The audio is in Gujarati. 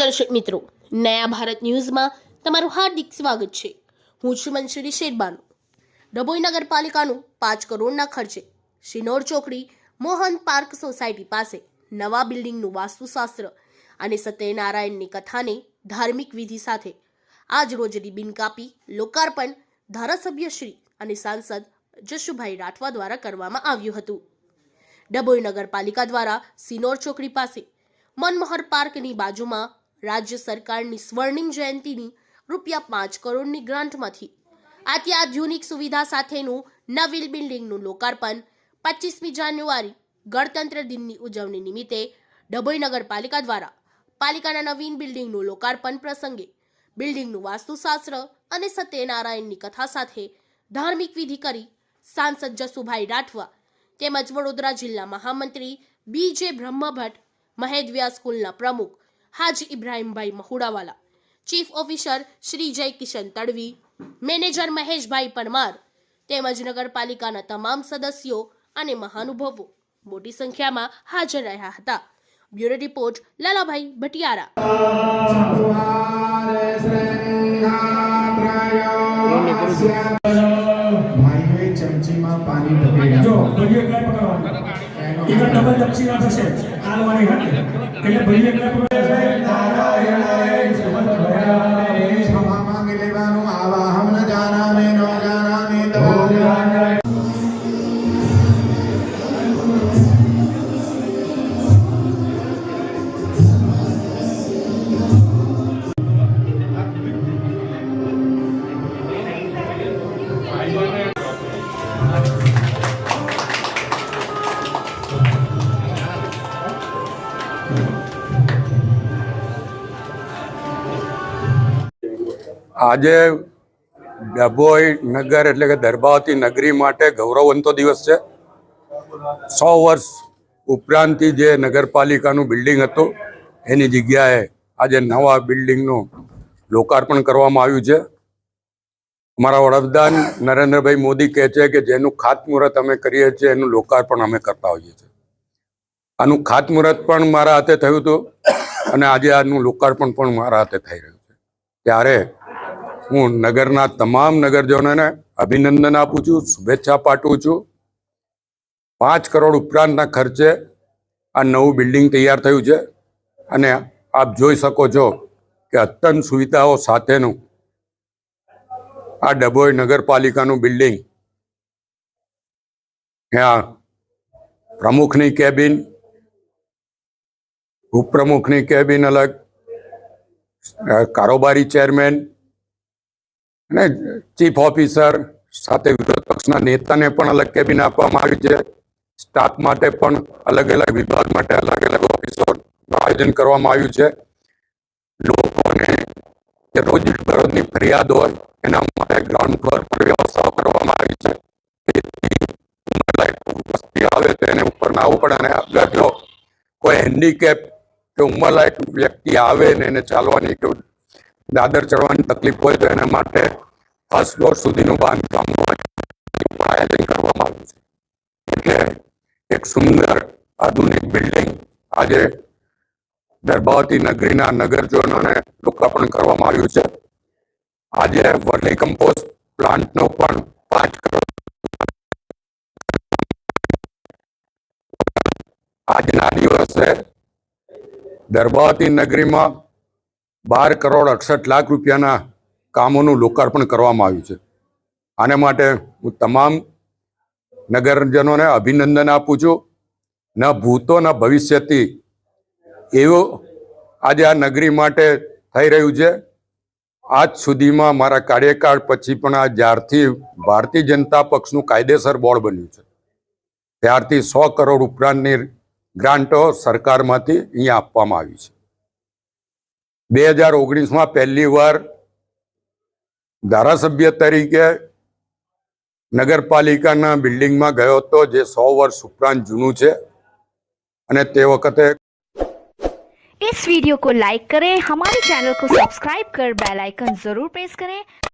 નમસ્કાર દર્શક મિત્રો, નયા ભારત ન્યૂઝમાં તમારું હાર્દિક સ્વાગત છે। હું છું મંસૂરી શેરબાનુ। ડભોઈ નગરપાલિકાનું 5 કરોડના ખર્ચે શિનોર ચોકડી મોહન પાર્ક સોસાયટી પાસે નવા બિલ્ડિંગનું વાસ્તુશાસ્ત્ર અને સત્યનારાયણની કથાને ધાર્મિક વિધિ સાથે આજ રોજ રિબિન કાપી લોકાર્પણ ધારાસભ્ય શ્રી અને સાંસદ જશુભાઈ રાઠવા દ્વારા કરવામાં આવ્યું હતું। ડભોઈ નગરપાલિકા દ્વારા શિનોર ચોકડી પાસે મનમોહર પાર્કની બાજુમાં રાજ્ય સરકારની સ્વર્ણિમ જયંતિની ₹5 કરોડની ગ્રાન્ટમાંથી અત્યાધુનિક સુવિધા સાથેનું નવીન બિલ્ડિંગનું લોકાર્પણ 25મી જાન્યુઆરી ગણતંત્ર દિનની ઉજવણી નિમિત્તે ડભોઈ નગરપાલિકા દ્વારા પાલિકાના નવીન બિલ્ડિંગનું લોકાર્પણ પ્રસંગે બિલ્ડિંગનું વાસ્તુશાસ્ત્ર અને સત્યનારાયણની કથા સાથે ધાર્મિક વિધિ કરી સાંસદ જશુભાઈ રાઠવા તેમજ વડોદરા જિલ્લા મહામંત્રી બીજે બ્રહ્મભટ્ટ, મહેદવ્યા સ્કૂલના પ્રમુખ હાજી ઇબ્રાહીમભાઈ મહુડાવાલા, ચીફ ઓફિસર શ્રી જય કિશન તડવી, મેનેજર મહેશભાઈ પરમાર તેમજ નગરપાલિકાના તમામ સદસ્યો અને મહાનુભાવો મોટી સંખ્યામાં હાજર રહ્યા હતા। Bureau report Lalabhai Bhatiyara. ચમચીમાં પાણી જો ભરી એકલા પકડવાનું એક ડબલ ચમચીમાં થશે આલવાની હાથે એટલે ભરી એકલા પકડવાનું નારાયણાય સમન્વયામે ક્ષમા માંગી લેવાનું આવાહમ ન જાનામે નો જાનામે તવો જાનાય। આજે ડભોઈ નગર એટલે કે દર્ભાવતી નગરી માટે ગૌરવવંતો દિવસ છે। 100 વર્ષ ઉપરાંતથી જે નગરપાલિકાનું બિલ્ડિંગ હતું એની જગ્યાએ આજે નવા બિલ્ડિંગનું લોકાર્પણ કરવામાં આવ્યું છે। અમારા વડાપ્રધાન નરેન્દ્રભાઈ મોદી કહે છે કે જેનું ખાતમુહૂર્ત અમે કરીએ છીએ એનું લોકાર્પણ અમે કરતા હોઈએ છીએ। આનું ખાતમુહૂર્ત પણ મારા હાથે થયું હતું અને આજે આનું લોકાર્પણ પણ મારા હાથે થઈ રહ્યું છે। ત્યારે હું નગરના તમામ નગરજનોને અભિનંદન આપું છું, શુભેચ્છા પાઠવું છું। 5 કરોડ ઉપરાંતના ખર્ચે આ નવું બિલ્ડિંગ તૈયાર થયું છે અને આપ જોઈ શકો છો કે અત્યંત સુવિધાઓ સાથેનું આ ડભોઈ નગરપાલિકાનું બિલ્ડિંગ। ત્યાં પ્રમુખની કેબિન, ઉપપ્રમુખની કેબિન અલગ, કારોબારી ચેરમેન અને ચીફ ઓફિસર સાથે વિરોધ પક્ષના નેતાને પણ અલગ કેબિન આપવામાં આવી છે। સ્ટાફ માટે પણ અલગ અલગ વિભાગ માટે અલગ અલગ ઓફિસોનું આયોજન કરવામાં આવ્યું છે। લોકોને જે રોજબરોજની ફરિયાદ હોય એના માટે ગ્રાઉન્ડ ફ્લોર પર વ્યવસ્થાઓ કરવામાં આવી છે। વસ્તી આવે તો એને ઉપર ના આવવું પડે અને અગર જો કોઈ હેન્ડીકેપ કે ઉંમરલાયક વ્યક્તિ આવે ને એને ચાલવાની કે દાદર ચડવાની તકલીફ હોય તો એના માટે ફર્સ્ટ ફ્લોર સુધીનું બાંધકામ આયોજન કરવામાં આવ્યું છે। એટલે એક સુંદર આધુનિક બિલ્ડિંગ આજે દર્ભાવતી નગરીના નગરજનોને લોકાર્પણ કરવામાં આવ્યું છે। આજે વર્મી કમ્પોસ્ટ પ્લાન્ટનો પણ 5 કરોડ આજના દિવસે દર્ભાવતી નગરીમાં 12 કરોડ 68 લાખ રૂપિયાના કામોનું લોકાર્પણ કરવામાં આવ્યું છે। આને માટે હું તમામ નગરજનોને અભિનંદન આપું છું। ન ભૂતો ન ભવિષ્યથી એવું આજે આ નગરી માટે થઈ રહ્યું છે। આજ સુધીમાં મારા કાર્યકાળ પછી પણ આ જ્યારથી ભારતીય જનતા પક્ષનું કાયદેસર બોર્ડ બન્યું છે ત્યારથી 100 કરોડ ઉપરાંતની ગ્રાન્ટો સરકારમાંથી અહીંયા આપવામાં આવી છે। 2019માં પહેલી વાર ધારાસભ્ય તરીકે નગરપાલિકાના બિલ્ડિંગમાં ગયો હતો જે 100 વર્ષ ઉપરાંત જૂનું છે અને તે વખતે इस वीडियो को लाइक करें, हमारे चैनल को सब्सक्राइब कर बेल आइकन जरूर प्रेस करें